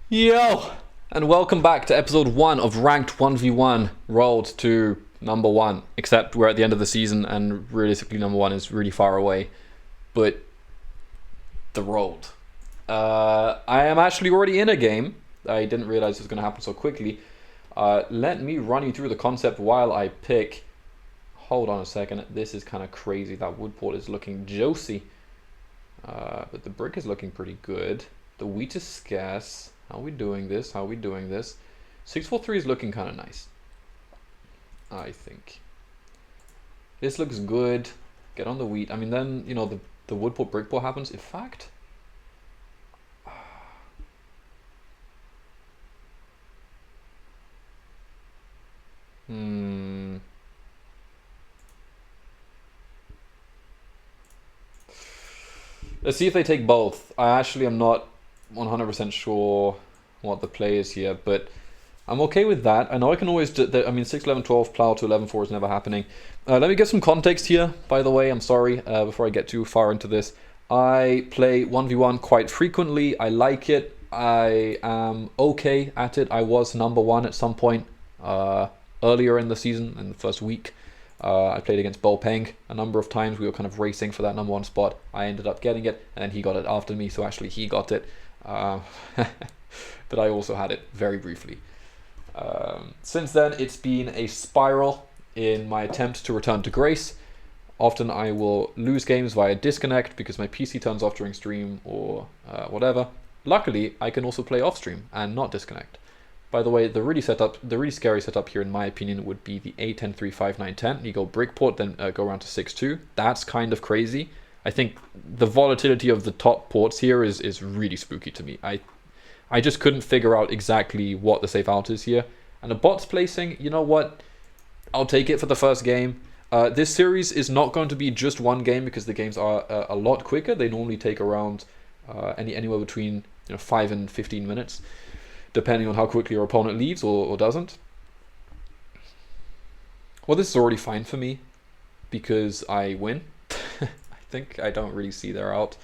Yo! And welcome back to episode 1 of Ranked 1v1 Road to number 1. Except we're at the end of the season and realistically number 1 is really far away. But the road. I am actually already in a game. I didn't realize it was going to happen so quickly. Let me run you through the concept while I pick. Hold on a second. This is kind of crazy. That wood port is looking juicy. But the brick is looking pretty good. The wheat is scarce. How are we doing this? 643 is looking kind of nice, I think. This looks good. Get on the wheat. I mean, then, you know, the wood port brick port happens. In fact, let's see if they take both. I actually am not 100% sure what the play is here, but I'm okay with that. I know I can always do I mean, 6, 11, 12 plow to 11, 4 is never happening. Let me get some context here, by the way. I'm sorry, before I get too far into this. I play 1v1 quite frequently. I like it. I am okay at it. I was number 1 at some point earlier in the season, in the first week. I played against Bo Peng a number of times. We were kind of racing for that number 1 spot. I ended up getting it, and then he got it after me, so actually he got it. But I also had it very briefly. Since then, it's been a spiral in my attempt to return to grace. Often I will lose games via disconnect because my PC turns off during stream or whatever. Luckily, I can also play off stream and not disconnect. By the way, the really scary setup here, in my opinion, would be the A10, 3, 5, 9, 10. You go brick port, then go around to 6, 2. That's kind of crazy. I think the volatility of the top ports here is really spooky to me. I just couldn't figure out exactly what the safe out is here. And the bot's placing, you know what? I'll take it for the first game. This series is not going to be just one game because the games are a lot quicker. They normally take around anywhere between 5 and 15 minutes, depending on how quickly your opponent leaves or doesn't. Well, this is already fine for me because I win. I think I don't really see their out.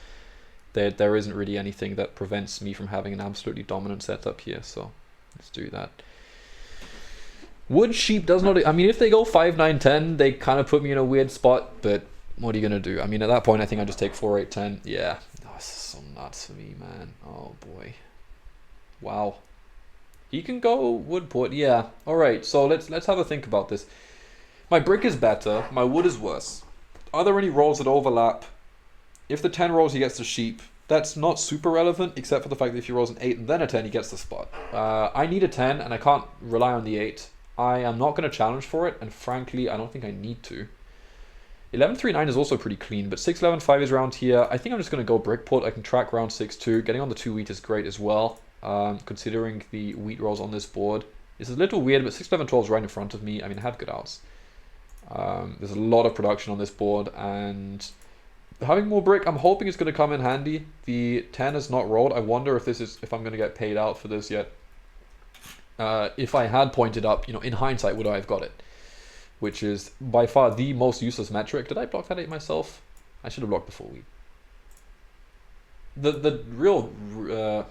There isn't really anything that prevents me from having an absolutely dominant setup here, so let's do that. Wood sheep does not... I mean, if they go 5, 9, 10, they kind of put me in a weird spot, but what are you going to do? I mean, at that point, I think I just take 4, 8, 10. Yeah, oh, this is so nuts for me, man. Oh, boy. Wow. He can go wood port, yeah. Alright, so let's have a think about this. My brick is better, my wood is worse. Are there any rolls that overlap? If the 10 rolls, he gets the sheep. That's not super relevant, except for the fact that if he rolls an 8 and then a 10, he gets the spot. I need a 10, and I can't rely on the 8. I am not going to challenge for it, and frankly, I don't think I need to. 11, 3, 9 is also pretty clean, but 6, 11, 5 is around here. I think I'm just going to go brickport. I can track round 6, 2. Getting on the 2 wheat is great as well, considering the wheat rolls on this board. It's a little weird, but 6, 11, 12 is right in front of me. I mean, I have good outs. There's a lot of production on this board, and having more brick, I'm hoping it's going to come in handy. The 10 is not rolled. I wonder if I'm going to get paid out for this yet. If I had pointed up, in hindsight, would I have got it? Which is by far the most useless metric. Did I block that 8 myself? I should have blocked the full wheat. The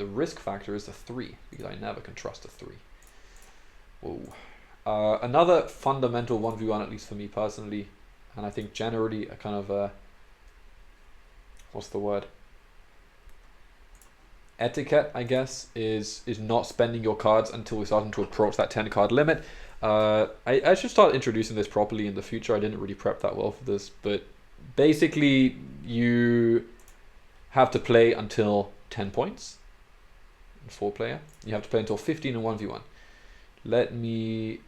risk factor is the 3, because I never can trust a 3. Whoa. Another fundamental 1v1, at least for me personally, and I think generally a kind of what's the word? Etiquette, I guess, is not spending your cards until we're starting to approach that 10 card limit. I should start introducing this properly in the future. I didn't really prep that well for this, but basically you have to play until 10 points in 4-player. You have to play until 15 in 1v1. Let me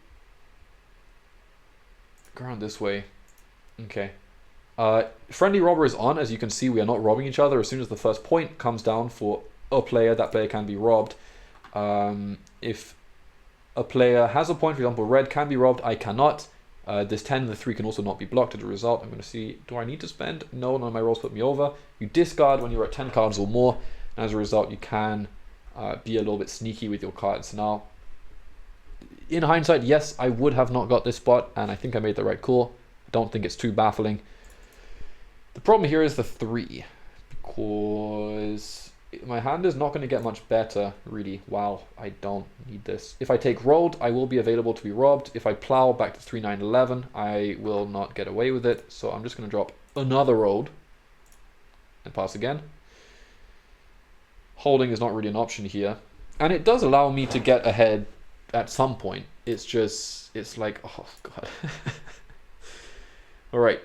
go around this way. Okay. Friendly robber is on. As you can see, we are not robbing each other. As soon as the first point comes down for a player, that player can be robbed. If a player has a point, for example, red can be robbed, I cannot. This 10 and the 3 can also not be blocked. As a result, I'm going to see, do I need to spend? No, none of my rolls put me over. You discard when you're at 10 cards or more. And as a result, you can be a little bit sneaky with your cards. Now, in hindsight, yes, I would have not got this spot, and I think I made the right call. I don't think it's too baffling. The problem here is the 3, because my hand is not going to get much better, really. Wow, I don't need this. If I take rolled, I will be available to be robbed. If I plow back to 3, 9, 11, I will not get away with it. So I'm just going to drop another rolled and pass again. Holding is not really an option here. And it does allow me to get ahead at some point. It's just, it's like, oh god. All right,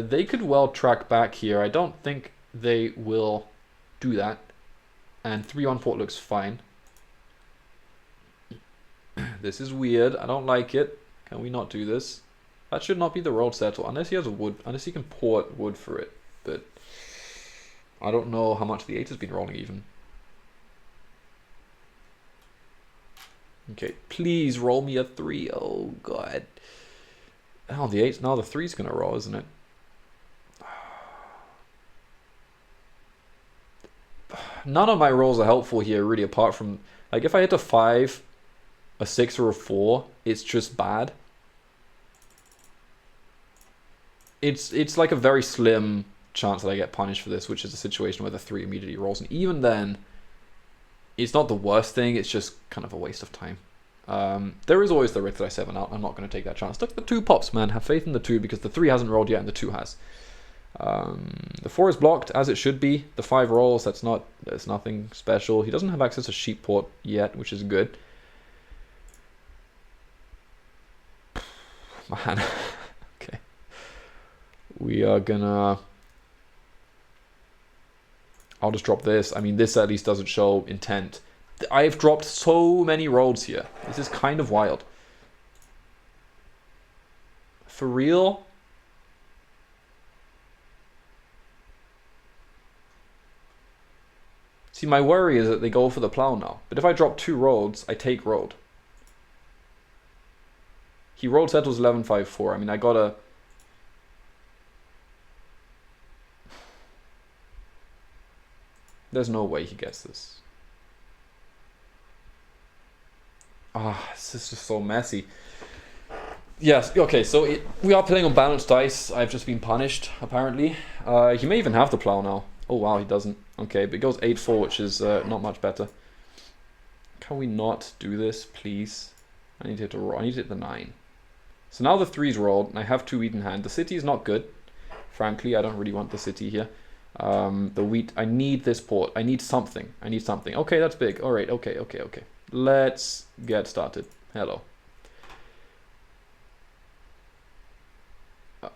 they could well track back here. I don't think they will do that. And 3 on port looks fine. This is weird. I don't like it. Can we not do this? That should not be the road settle unless he has a wood, unless he can port wood for it. But I don't know how much the 8 has been rolling even. Okay, please roll me a 3. Oh god. Oh, the 8's now the 3's gonna roll, isn't it? None of my rolls are helpful here, really, apart from, like, if I hit a 5, a 6, or a 4, it's just bad. It's like a very slim chance that I get punished for this, which is a situation where the 3 immediately rolls, and even then, it's not the worst thing, it's just kind of a waste of time. There is always the risk that I 7 out. I'm not going to take that chance. Look, the 2 pops, man. Have faith in the 2 because the 3 hasn't rolled yet and the 2 has. The 4 is blocked as it should be. The 5 rolls. That's nothing special. He doesn't have access to sheep port yet, which is good. Man, okay. We are gonna. I'll just drop this. I mean, this at least doesn't show intent. I've dropped so many rolls here. This is kind of wild. For real? See, my worry is that they go for the plow now. But if I drop 2 roads, I take road. He road settles 11-5-4. I mean, I gotta... There's no way he gets this. Ah, this is just so messy. Yes, okay, so we are playing on balanced dice. I've just been punished, apparently. He may even have the plow now. Oh, wow, he doesn't. Okay, but it goes 8-4, which is not much better. Can we not do this, please? I need to hit I need to hit the 9. So now the 3's rolled, and I have 2 wheat in hand. The city is not good. Frankly, I don't really want the city here. The wheat, I need this port. I need something. I need something. Okay, that's big. All right, okay. Let's get started. Hello.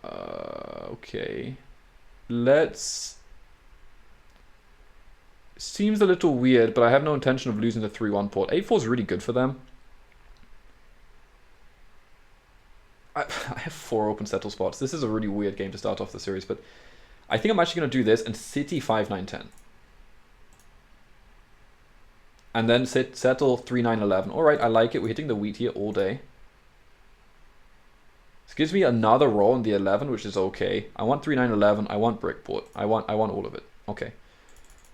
Okay. Let's... Seems a little weird, but I have no intention of losing the 3-1 port. 8-4 is really good for them. I have 4 open settle spots. This is a really weird game to start off the series, but I think I'm actually going to do this and city 5-9-10. And then settle 3-9-11. Alright, I like it. We're hitting the wheat here all day. This gives me another roll in the 11, which is okay. I want 3-9-11. I want brickport. I want all of it. Okay.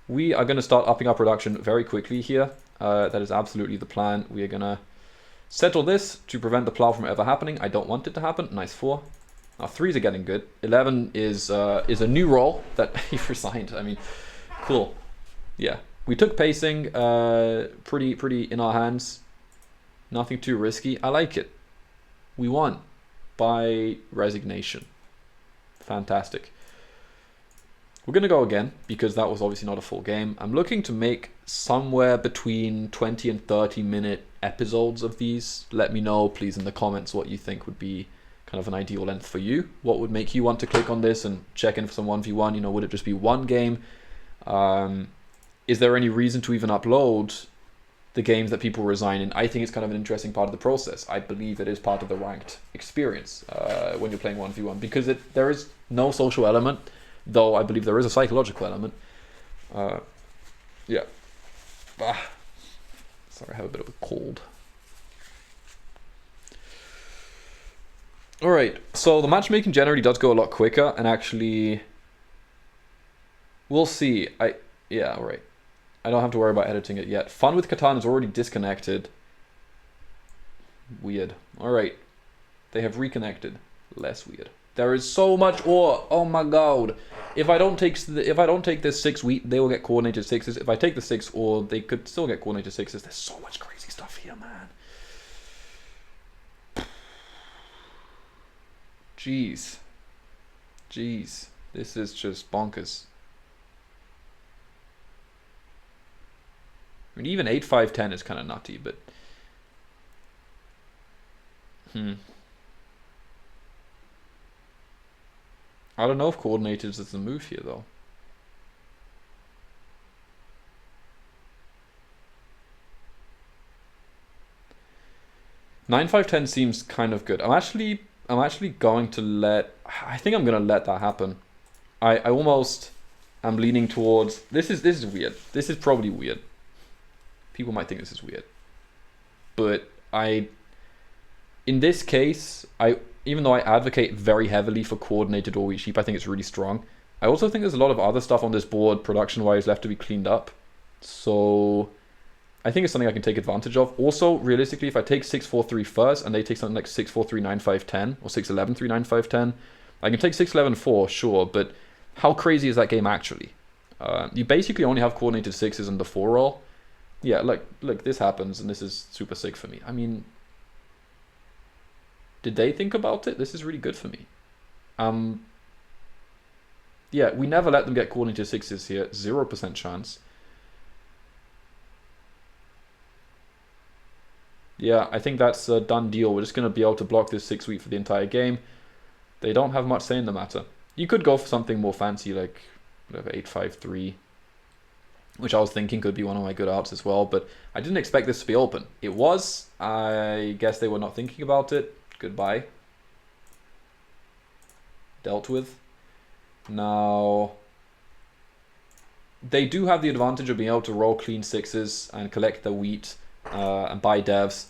We are going to start upping our production very quickly here. That is absolutely the plan. We are going to settle this to prevent the plow from ever happening. I don't want it to happen. Nice 4. Now 3s are getting good. 11 is a new roll that he resigned. I mean, cool. Yeah. We took pacing pretty in our hands. Nothing too risky. I like it. We won by resignation. Fantastic. We're going to go again because that was obviously not a full game. I'm looking to make somewhere between 20 and 30 minute episodes of these. Let me know, please, in the comments what you think would be kind of an ideal length for you. What would make you want to click on this and check in for some 1v1? You know, would it just be one game? Is there any reason to even upload the games that people resign in? I think it's kind of an interesting part of the process. I believe it is part of the ranked experience when you're playing 1v1 because there is no social element, though I believe there is a psychological element. Yeah. Sorry, I have a bit of a cold. Alright, so the matchmaking generally does go a lot quicker, and actually, we'll see. Yeah, alright. I don't have to worry about editing it yet. Fun with Catan is already disconnected. Weird. Alright. They have reconnected. Less weird. There is so much ore. Oh my god. If I don't take this 6 wheat, they will get coordinated 6s. If I take the 6 ore, they could still get coordinated 6s. There's so much crazy stuff here, man. Jeez. Jeez. This is just bonkers. I mean, even 8, 5, 10 is kind of nutty, but... I don't know if coordinated is the move here, though. Nine, 5, 10 seems kind of good. I'm actually going to let... I think I'm going to let that happen. I almost am leaning towards... This is weird. This is probably weird. People might think this is weird. But in this case, even though I advocate very heavily for coordinated all wheat sheep, I think it's really strong. I also think there's a lot of other stuff on this board, production-wise, left to be cleaned up. So I think it's something I can take advantage of. Also, realistically, if I take 6, 4, 3 first, and they take something like 6, 4, 3, 9, 5, 10, or 6, 11, 3, 9, 5, 10, I can take 6, 11, 4, sure, but how crazy is that game actually? You basically only have coordinated 6s in the 4 roll. Yeah, look, this happens, and this is super sick for me. I mean... Did they think about it? This is really good for me. Yeah, we never let them get coordinated 6s here. 0% chance. Yeah, I think that's a done deal. We're just going to be able to block this 6 wheat for the entire game. They don't have much say in the matter. You could go for something more fancy, like whatever, 8-5-3, which I was thinking could be one of my good outs as well, but I didn't expect this to be open. It was. I guess they were not thinking about it. Goodbye. Dealt with. Now, they do have the advantage of being able to roll clean 6s and collect the wheat and buy devs.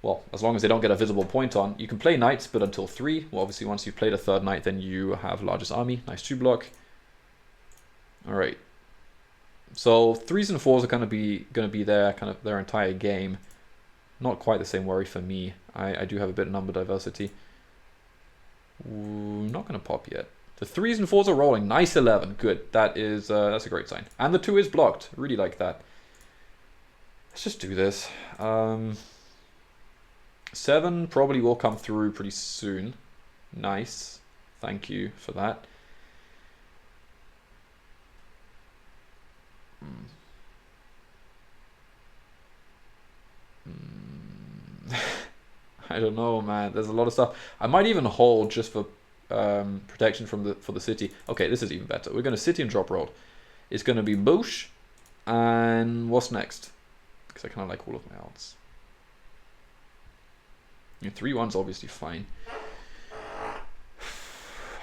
Well, as long as they don't get a visible point on. You can play knights, but until 3. Well, obviously, once you've played a 3rd knight, then you have largest army. Nice 2 block. All right. So 3s and 4s are going to be there kind of their entire game. Not quite the same worry for me. I do have a bit of number diversity. Ooh, not going to pop yet. The 3s and 4s are rolling. Nice 11. Good. That's a great sign. And the 2 is blocked. Really like that. Let's just do this. 7 probably will come through pretty soon. Nice. Thank you for that. I don't know, man. There's a lot of stuff. I might even hold just for protection for the city. Okay, this is even better. We're going to city and drop road. It's going to be Bush. And what's next? Because I kind of like all of my outs. 3-1's obviously fine.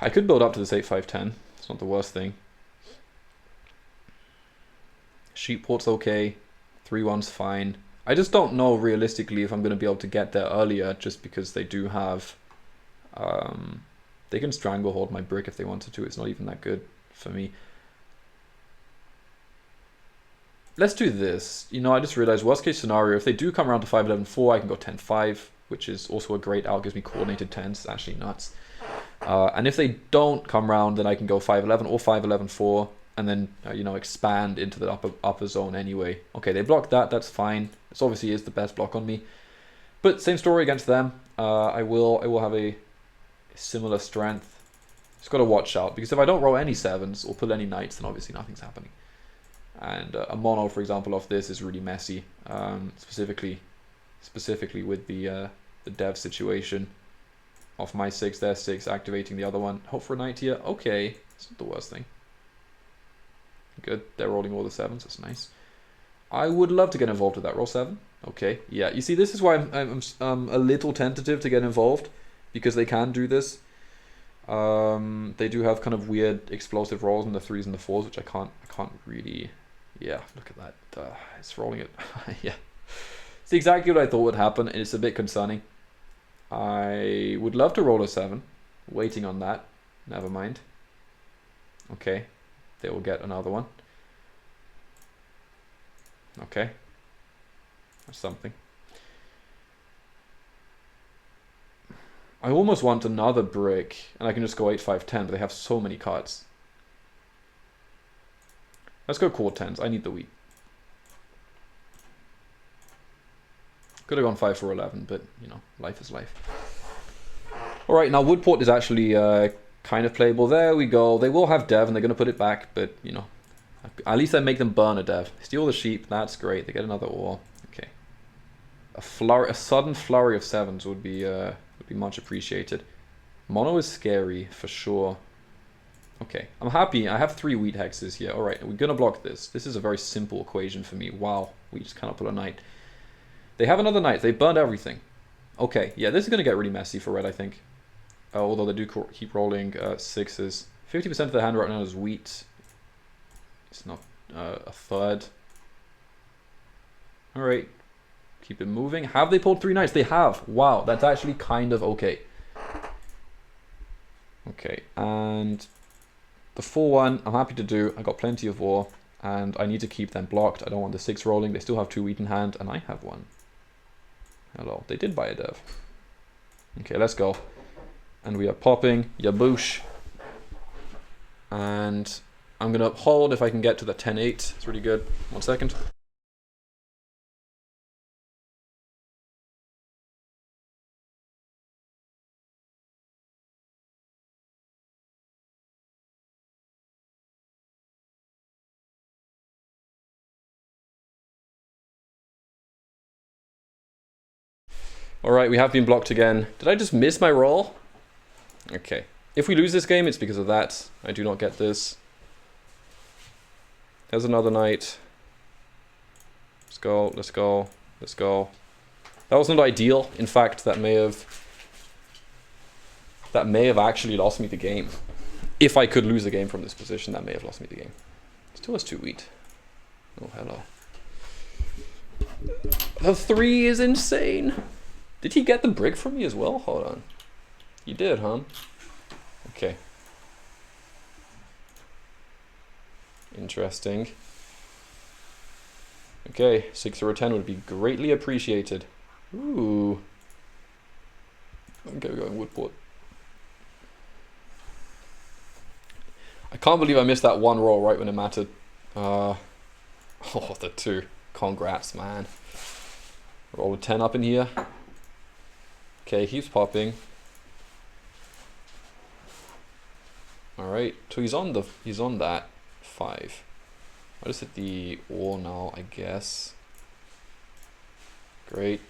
I could build up to this 8-5-10. It's not the worst thing. Sheepport's okay. 3-1's fine. I just don't know realistically if I'm going to be able to get there earlier, just because they do have... they can stranglehold my brick if they wanted to. It's not even that good for me. Let's do this. You know, I just realized worst case scenario, if they do come around to 5-11-4, I can go 10-5, which is also a great out. Gives me coordinated 10s. It's actually nuts. And if they don't come around, then I can go 5-11 or 5-11-4, and then you know, expand into the upper zone anyway. Okay, they blocked that. That's fine. This obviously is the best block on me. But same story against them. I will have a similar strength. Just got to watch out, because if I don't roll any 7s or pull any knights, then obviously nothing's happening. And a mono, for example, off this is really messy. Specifically with the dev situation. Off my 6, their 6, activating the other one. Hope for a knight here. Okay, it's not the worst thing. Good, they're rolling all the 7s. That's nice. I would love to get involved with that. Roll 7. Okay, yeah. You see, this is why I'm a little tentative to get involved, because they can do this. They do have kind of weird explosive rolls in the 3s and the 4s, which I can't really. Yeah, look at that. It's rolling it. Yeah, it's exactly what I thought would happen, and it's a bit concerning. I would love to roll a 7. Waiting on that. Never mind. Okay, they will get another one. Okay, that's something. I almost want another brick, and I can just go 8, 5, 10, but they have so many cards. Let's go quad 10s. I need the wheat. Could have gone 5 for 11, but, you know, life is life. Alright, now Woodport is actually kind of playable. There we go. They will have Dev, and they're going to put it back, but, you know, at least I make them burn a Dev. Steal the sheep. That's great. They get another ore. Okay. A sudden flurry of 7s would be much appreciated. Mono is scary, for sure. Okay, I'm happy. I have 3 wheat hexes here. Alright, we're going to block this. This is a very simple equation for me. Wow, we just cannot pull a knight. They have another knight. They burned everything. Okay, yeah, this is going to get really messy for red, I think. Although they do keep rolling 6s. 50% of the hand right now is wheat. It's not a third. Alright, keep it moving. Have they pulled 3 knights? They have. Wow, that's actually kind of okay. Okay, and the 4-1 I'm happy to do. I got plenty of ore, and I need to keep them blocked. I don't want the 6 rolling. They still have 2 wheat in hand, and I have 1. Hello, they did buy a dev. Okay, let's go. And we are popping Yaboosh. And I'm going to hold if I can get to the 10-8. It's really good. 1 second. Alright, we have been blocked again. Did I just miss my roll? Okay. If we lose this game, it's because of that. I do not get this. There's another knight. Let's go, let's go, let's go. That was not ideal. In fact, that may have actually lost me the game. If I could lose a game from this position, that may have lost me the game. Still has 2 wheat. Oh, hello. The 3 is insane. Did he get the brick from me as well? Hold on. He did, huh? Okay. Interesting. Okay, 6 or a 10 would be greatly appreciated. Ooh. Okay, we're going Woodport. I can't believe I missed that 1 roll right when it mattered. Oh, the 2. Congrats, man. Roll a 10 up in here. Okay, he's popping. Alright, so he's on that 5. I'll just hit the ore now, I guess. Great.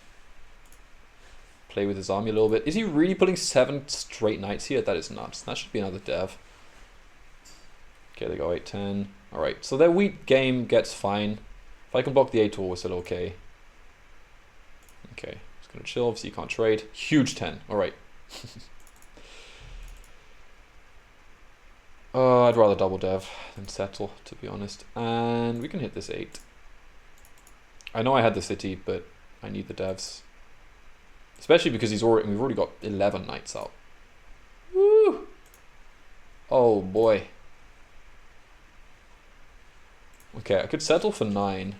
Play with his army a little bit. Is he really putting 7 straight knights here? That is nuts. That should be another dev. Okay, they go 8, 10. Alright, so their wheat game gets fine. If I can block the 8 ore, we're still okay. Okay, just gonna chill, obviously you can't trade. Huge 10, alright. I'd rather double dev than settle, to be honest. And we can hit this 8. I know I had the city, but I need the devs. Especially because we've already got 11 knights out. Woo! Oh boy. Okay, I could settle for 9.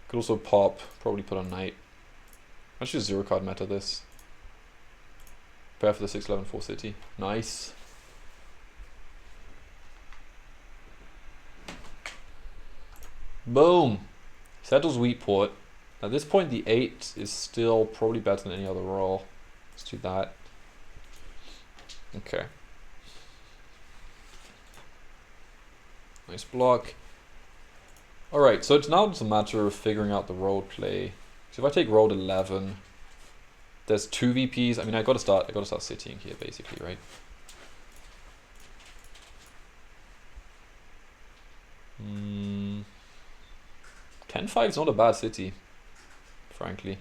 Could also pop, probably put a knight. I should 0 card meta this. Prepare for the 6, 11, 4 city. Nice. Boom. Settles Wheatport. At this point, the 8 is still probably better than any other roll. Let's do that. Okay. Nice block. Alright, so it's now just a matter of figuring out the road play. So if I take road 11, there's 2 VPs. I mean, I gotta start citying here, basically, right? Hmm. 10-5 is not a bad city, frankly.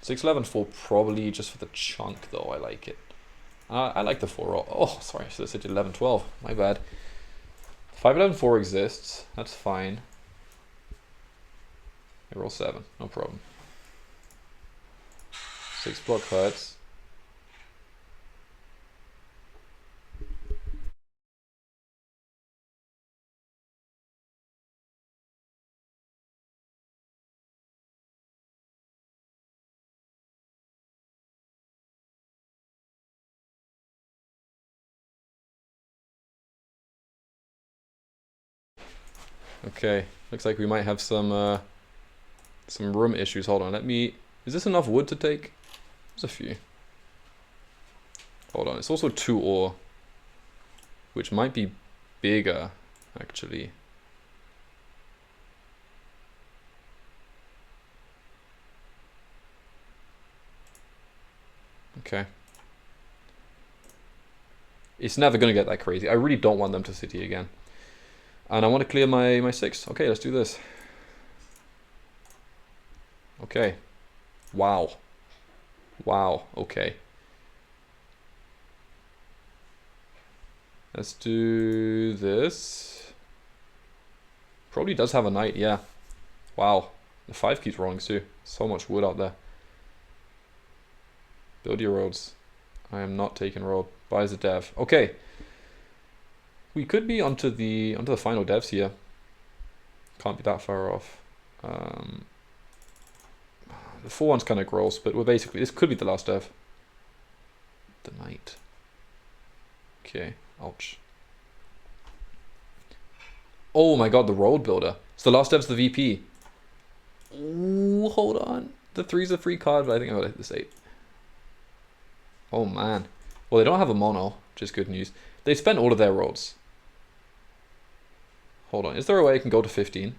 6, 11, 4 probably just for the chunk, though. I like it. I like the 4 roll. Oh, sorry, I should have city 11, 12. My bad. 5, 11, 4 exists. That's fine. I roll 7, no problem. 6 block hurts. Okay, looks like we might have some room issues. Hold on, let me... Is this enough wood to take? There's a few. Hold on, it's also 2 ore, which might be bigger, actually. Okay. It's never going to get that crazy. I really don't want them to city again. And I want to clear my 6. Okay, let's do this. Okay. Wow. Wow, okay. Let's do this. Probably does have a knight, yeah. Wow. The 5 keeps rolling too. So much wood out there. Build your roads. I am not taking road. Buys a dev. Okay. We could be onto the final devs here. Can't be that far off. The 4 one's kind of gross, but we're basically... This could be the last dev. The knight. Okay. Ouch. Oh my god, the road builder. So the last dev's the VP. Ooh, hold on. The 3's a free card, but I think I'm gonna hit this 8. Oh man. Well, they don't have a mono, which is good news. They spent all of their roads. Hold on. Is there a way I can go to 15?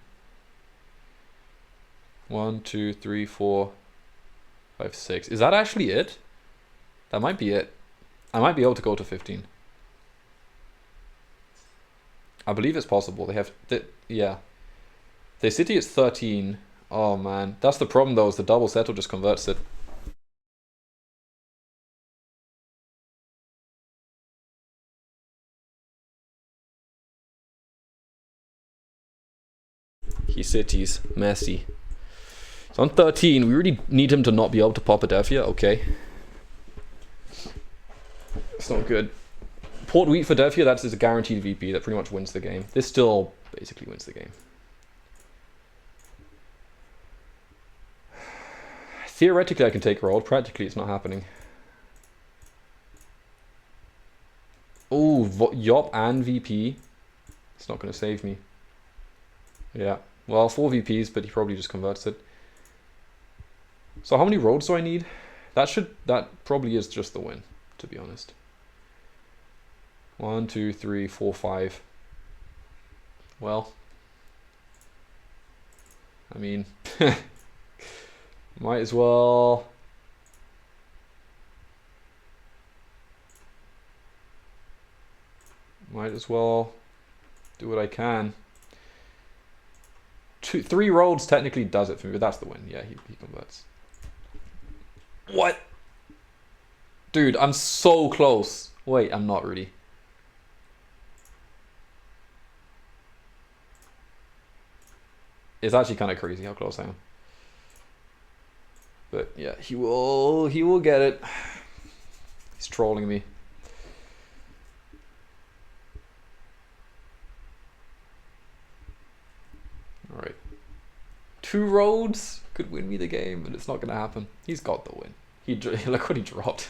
1, 2, 3, 4, 5, 6. Is that actually it? That might be it. I might be able to go to 15. I believe it's possible. They have... yeah. Their city is 13. Oh man. That's the problem though, is the double settle just converts it. He cities. Messy. So on 13, we really need him to not be able to pop a dev here. Okay. It's not good. Port wheat for dev here, that is a guaranteed VP. That pretty much wins the game. This still basically wins the game. Theoretically, I can take roll. Practically, it's not happening. Oh, Yop and VP. It's not going to save me. Yeah. Well, 4 VPs, but he probably just converts it. So how many roads do I need? That probably is just the win, to be honest. 1, 2, 3, 4, 5. Well, I mean, might as well. Might as well do what I can. 3 roads technically does it for me, but that's the win. Yeah, he converts. What? Dude, I'm so close. Wait, I'm not really. It's actually kind of crazy how close I am. But yeah, he will get it. He's trolling me. All right. 2 roads could win me the game, but it's not going to happen. He's got the win. Look what he dropped.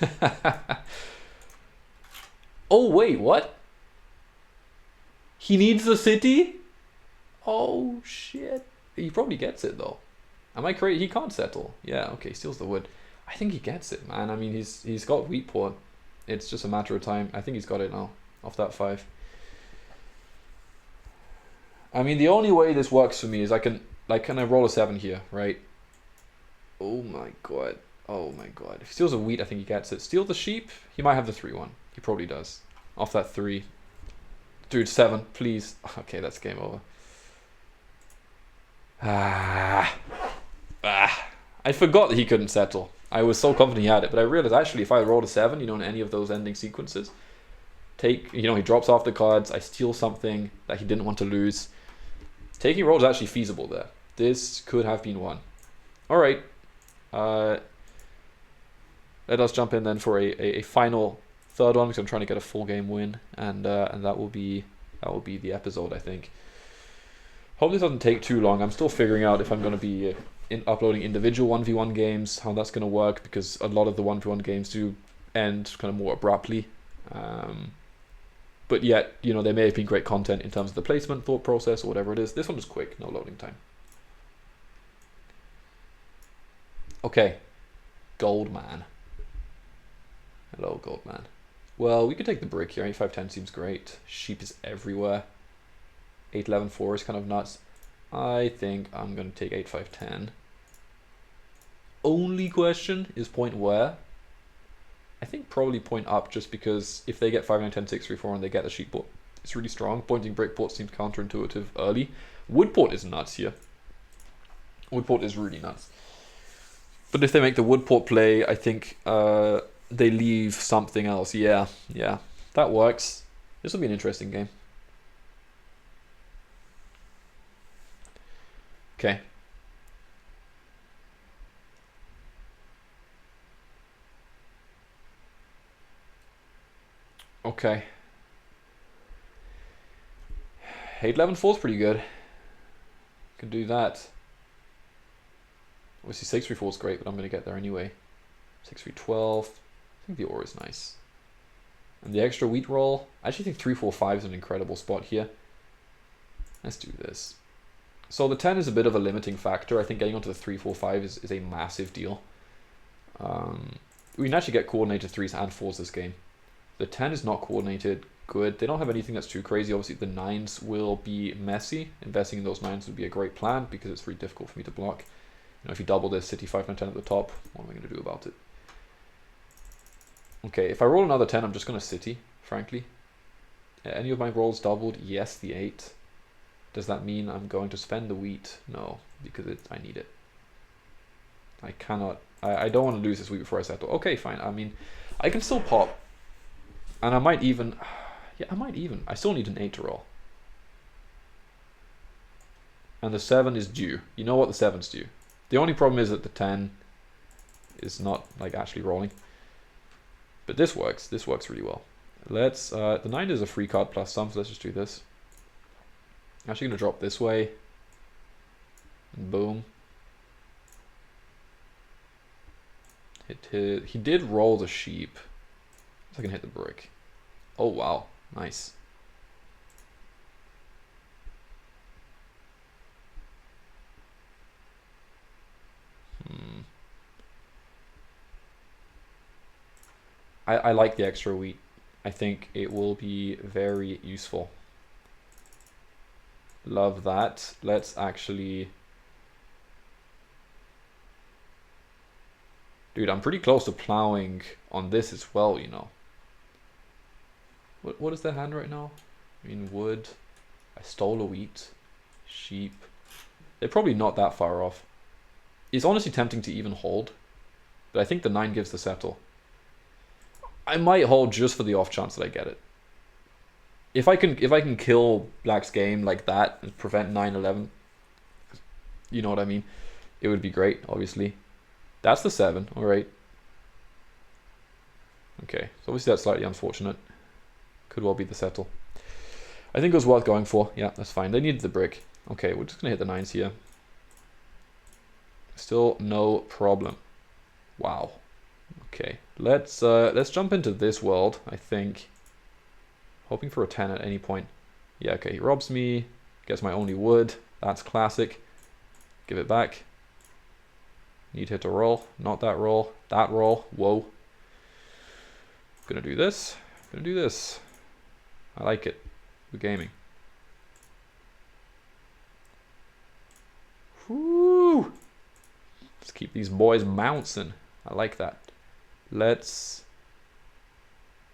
Oh, wait, what? He needs the city? Oh, shit. He probably gets it, though. Am I crazy? He can't settle. Yeah, okay, steals the wood. I think he gets it, man. I mean, he's got wheat port. It's just a matter of time. I think he's got it now, off that 5. I mean, the only way this works for me is can I roll a 7 here, right? Oh my god. Oh my god. If he steals a wheat, I think he gets it. Steal the sheep? He might have the 3-1. He probably does. Off that 3. Dude, 7, please. Okay, that's game over. I forgot that he couldn't settle. I was so confident he had it, but I realized actually if I rolled a 7, in any of those ending sequences, he drops off the cards, I steal something that he didn't want to lose. Taking rolls is actually feasible there. This could have been won. Alright. Let us jump in then for a final 3rd one, because I'm trying to get a full game win, and that will be the episode, I think. Hope this doesn't take too long. I'm still figuring out if I'm going to be uploading individual 1v1 games, how that's going to work, because a lot of the 1v1 games do end kind of more abruptly. But yet, you know, there may have been great content in terms of the placement, thought process, or whatever it is. This one is quick, no loading time. Okay, Goldman. Hello, Goldman. Well, we could take the brick here. 8-5-10 seems great. Sheep is everywhere. 8-11-4 is kind of nuts. I think I'm going to take 8-5-10. Only question is point where. I think probably point up, just because if they get 5-9-10-6-3-4 and they get the sheep port, it's really strong. Pointing brick port seems counterintuitive early. Wood port is nuts here. Wood port is really nuts. But if they make the wood port play, I think they leave something else. Yeah, that works. This will be an interesting game. Okay. Okay. 8-11-4 is pretty good. Can do that. Obviously 6-3-4 is great, but I'm going to get there anyway. 6-3-12. I think the ore is nice. And the extra wheat roll. I actually think 3-4-5 is an incredible spot here. Let's do this. So the 10 is a bit of a limiting factor. I think getting onto the 3-4-5 is a massive deal. We can actually get coordinated 3s and 4s this game. The 10 is not coordinated good. They don't have anything that's too crazy. Obviously the 9s will be messy. Investing in those 9s would be a great plan because it's very difficult for me to block. You know, if you double this city 5-9-10 at the top, what am I going to do about it? Okay, if I roll another 10, I'm just going to city, frankly. Any of my rolls doubled? Yes, the 8. Does that mean I'm going to spend the wheat? No, because I need it. I cannot. I don't want to lose this wheat before I settle. Okay, fine. I mean, I can still pop. And I might even. Yeah, I might even. I still need an 8 to roll. And the 7 is due. You know what? The 7's due. The only problem is that the 10 is not like actually rolling. But this works. This works really well. Let's. The 9 is a free card plus some, so let's just do this. I'm actually going to drop this way. And boom. He did roll the sheep. So I can hit the brick. Oh, wow. Nice. I like the extra wheat. I think it will be very useful. Love that. Let's actually... Dude, I'm pretty close to plowing on this as well, you know. What is their hand right now? I mean, wood. I stole a wheat. Sheep. They're probably not that far off. It's honestly tempting to even hold. But I think the 9 gives the settle. I might hold just for the off chance that I get it. If I can kill Black's game like that and prevent 9-11, you know what I mean? It would be great, obviously. That's the 7, alright. Okay, so obviously that's slightly unfortunate. Could well be the settle. I think it was worth going for. Yeah, that's fine. They needed the brick. Okay, we're just gonna hit the 9s here. Still no problem. Wow. Okay, let's jump into this world, I think. Hoping for a 10 at any point. Yeah, okay, he robs me. Gets my only wood. That's classic. Give it back. Need hit to roll. Not that roll. That roll. Whoa. Gonna do this. Gonna do this. I like it. We're gaming. Woo! Let's keep these boys bouncing. I like that. Let's...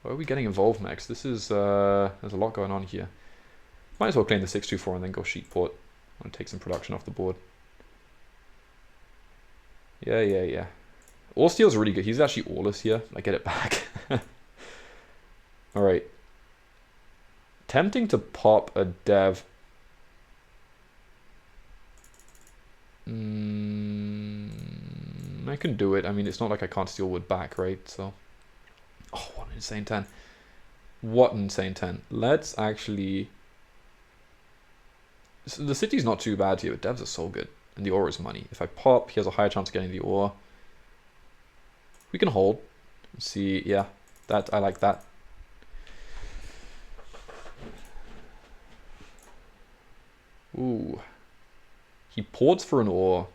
Where are we getting involved next? This is, there's a lot going on here. Might as well claim the 6-2-4 and then go sheep port. And take some production off the board. Yeah. Ore steal's really good. He's actually oreless here. I get it back. Alright. Tempting to pop a dev. I can do it. I mean, it's not like I can't steal wood back, right? So... Oh, what an insane 10. What an insane 10. Let's actually... So the city's not too bad here, but devs are so good. And the ore is money. If I pop, he has a higher chance of getting the ore. We can hold. See, yeah. That I like that. Ooh. He ports for an ore.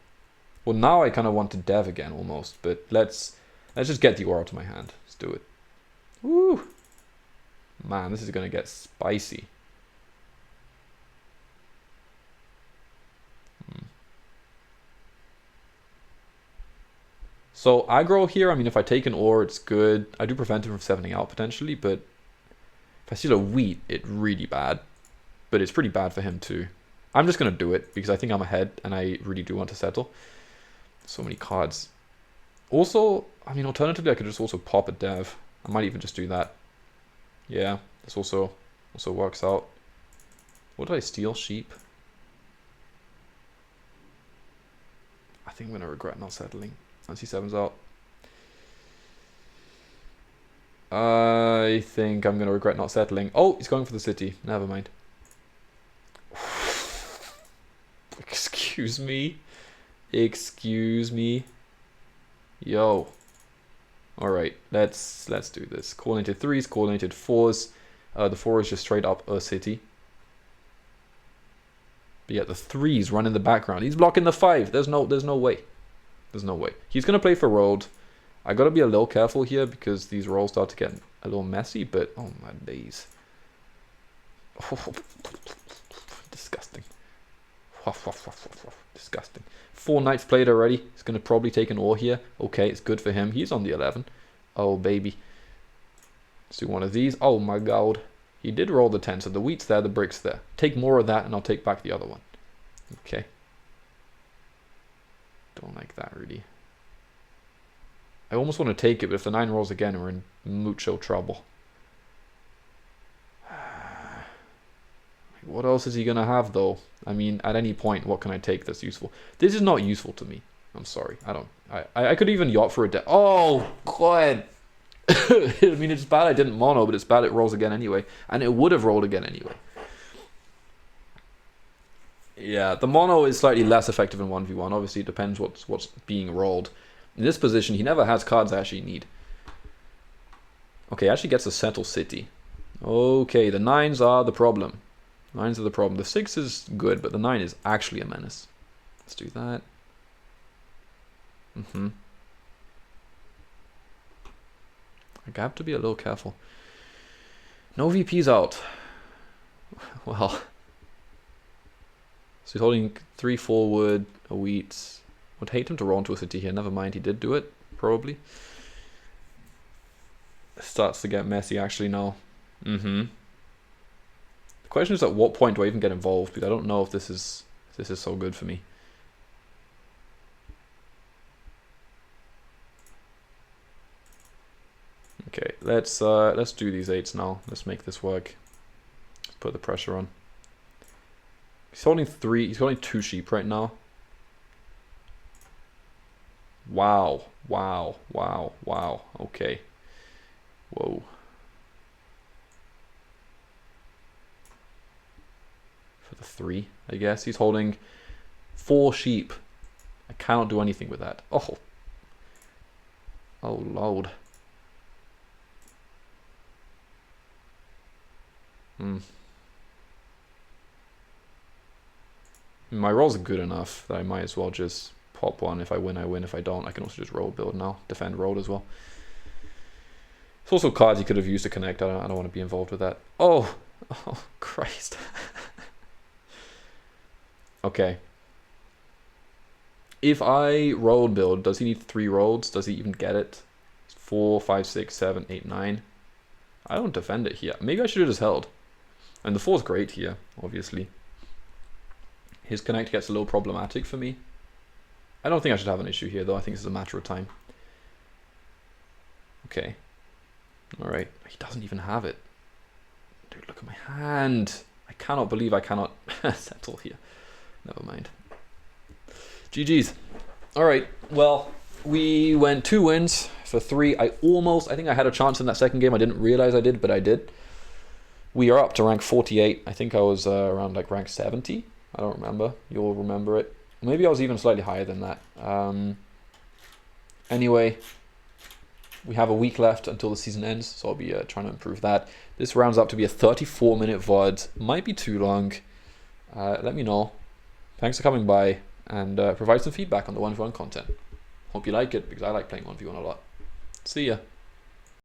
Well, now I kind of want to dev again almost, but let's just get the ore out of my hand. Let's do it. Woo! Man, this is gonna get spicy. So aggro here, I mean, if I take an ore, it's good. I do prevent him from 7ing out potentially, but if I steal a wheat, it's really bad. But it's pretty bad for him too. I'm just going to do it because I think I'm ahead and I really do want to settle. So many cards. Also, I mean, alternatively, I could just also pop a dev. I might even just do that. Yeah, this also works out. What did I steal? Sheep? I think I'm going to regret not settling. Once he 7's out. I think I'm going to regret not settling. Oh, he's going for the city. Never mind. Excuse me. Excuse me. Yo. Alright, let's do this. Coordinated 3s, coordinated 4s. The 4 is just straight up a city. But yeah, the 3s run in the background. He's blocking the 5. There's no way. There's no way. He's going to play for road. I got to be a little careful here because these rolls start to get a little messy, but oh my days. Oh, disgusting. Disgusting. 4 knights played already. He's going to probably take an ore here. Okay, it's good for him. He's on the 11. Oh, baby. Let's do one of these. Oh my god. He did roll the 10, so the wheat's there, the brick's there. Take more of that and I'll take back the other one. Okay. Don't like that, really. I almost want to take it, but if the 9 rolls again, we're in mucho trouble. What else is he going to have, though? I mean, at any point, what can I take that's useful? This is not useful to me. I'm sorry. I could even yacht for a death. Oh, God. I mean, it's bad I didn't mono, but it's bad it rolls again anyway. And it would have rolled again anyway. Yeah, the mono is slightly less effective in 1v1. Obviously, it depends what's being rolled. In this position, he never has cards I actually need. Okay, actually gets a settle city. Okay, the 9s are the problem. 9s are the problem. The 6 is good, but the 9 is actually a menace. Let's do that. I have to be a little careful. No VP's out. Well... So he's holding 3 forward, a wheat. Would hate him to roll into a city here. Never mind, he did do it, probably. Starts to get messy actually now. The question is, at what point do I even get involved? Because I don't know if this is so good for me. Okay, let's do these 8s now. Let's make this work. Let's put the pressure on. He's holding 3. He's holding 2 sheep right now. Wow. Wow. Wow. Wow. Okay. Whoa. For the 3, I guess. He's holding 4 sheep. I cannot do anything with that. Oh. Oh, Lord. My rolls are good enough that I might as well just pop one. If I win, I win. If I don't, I can also just roll build now. Defend roll as well. There's also cards you could have used to connect. I don't want to be involved with that. Oh, oh Christ. Okay. If I roll build, does he need 3 rolls? Does he even get it? 4, 5, 6, 7, 8, 9. I don't defend it here. Maybe I should have just held. And the 4 is great here, obviously. His connect gets a little problematic for me. I don't think I should have an issue here, though. I think this is a matter of time. Okay. Alright. He doesn't even have it. Dude, look at my hand. I cannot believe I cannot settle here. Never mind. GG's. Alright. Well, we went 2 wins for 3. I think I had a chance in that second game. I didn't realize I did, but I did. We are up to rank 48. I think I was around like rank 70. I don't remember. You'll remember it. Maybe I was even slightly higher than that. Anyway, we have a week left until the season ends, so I'll be trying to improve that. This rounds up to be a 34-minute VOD. Might be too long. let me know. Thanks for coming by, and provide some feedback on the 1v1 content. Hope you like it, because I like playing 1v1 a lot. See ya.